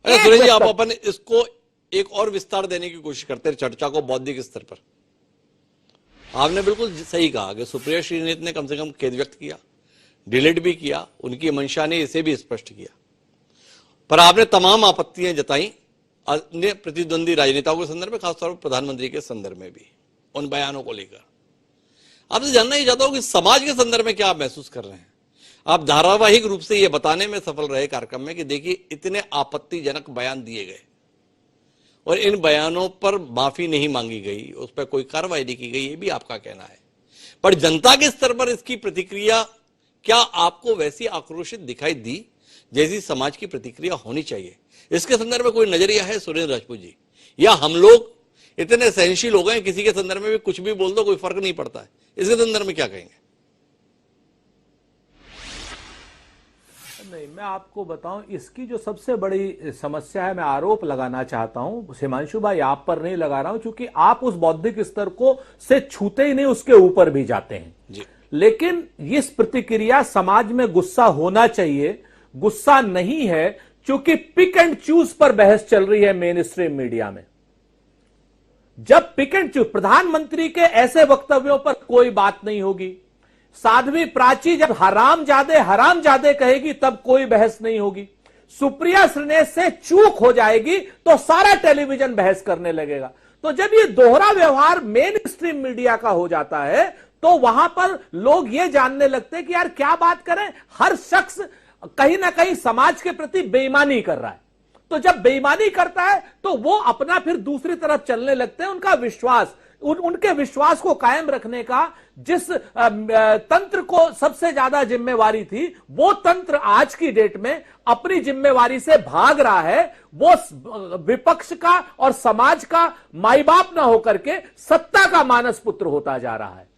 अरे सुरेश जी, आप अपन इसको एक और विस्तार देने की कोशिश करते हैं चर्चा को बौद्धिक स्तर पर। आपने बिल्कुल सही कहा कि सुप्रिया श्रीनेत ने कम से कम खेद व्यक्त किया, डिलीट भी किया, उनकी मंशा ने इसे भी स्पष्ट किया, पर आपने तमाम आपत्तियां जताई अन्य प्रतिद्वंदी राजनेताओं के संदर्भ में, खासतौर पर प्रधानमंत्री के संदर्भ में भी, उन बयानों को लेकर। आपसे जानना ही चाहता हूं कि समाज के संदर्भ में क्या आप महसूस कर रहे हैं। आप धारावाहिक रूप से यह बताने में सफल रहे कार्यक्रम में कि देखिए इतने आपत्तिजनक बयान दिए गए और इन बयानों पर माफी नहीं मांगी गई, उस पर कोई कार्रवाई नहीं की गई, ये भी आपका कहना है। पर जनता के स्तर पर इसकी प्रतिक्रिया क्या आपको वैसी आक्रोशित दिखाई दी जैसी समाज की प्रतिक्रिया होनी चाहिए? इसके संदर्भ में कोई नजरिया है सुरेंद्र राजपूत जी, या हम लोग इतने सहनशील हो गए किसी के संदर्भ में भी कुछ भी बोल दो कोई फर्क नहीं पड़ता है? इसके संदर्भ में क्या कहेंगे? नहीं, मैं आपको बताऊं, इसकी जो सबसे बड़ी समस्या है, मैं आरोप लगाना चाहता हूं हिमांशु भाई, आप पर नहीं लगा रहा हूं, क्योंकि आप उस बौद्धिक स्तर को से छूते ही नहीं, उसके ऊपर भी जाते हैं जी। लेकिन इस प्रतिक्रिया, समाज में गुस्सा होना चाहिए, गुस्सा नहीं है, क्योंकि पिक एंड चूज पर बहस चल रही है मेन स्ट्रीम मीडिया में। जब पिक एंड चूज, प्रधानमंत्री के ऐसे वक्तव्यों पर कोई बात नहीं होगी, साध्वी प्राची जब हराम जादे कहेगी तब कोई बहस नहीं होगी, सुप्रिया श्रीनेत से चूक हो जाएगी तो सारा टेलीविजन बहस करने लगेगा। तो जब ये दोहरा व्यवहार मेन स्ट्रीम मीडिया का हो जाता है तो वहां पर लोग ये जानने लगते हैं कि यार क्या बात करें, हर शख्स कहीं ना कहीं समाज के प्रति बेईमानी कर रहा है। तो जब बेईमानी करता है तो वो अपना फिर दूसरी तरफ चलने लगते हैं। उनका विश्वास, उनके विश्वास को कायम रखने का जिस तंत्र को सबसे ज्यादा जिम्मेवारी थी, वो तंत्र आज की डेट में अपनी जिम्मेवारी से भाग रहा है। वो विपक्ष का और समाज का माई बाप ना होकर के सत्ता का मानस पुत्र होता जा रहा है।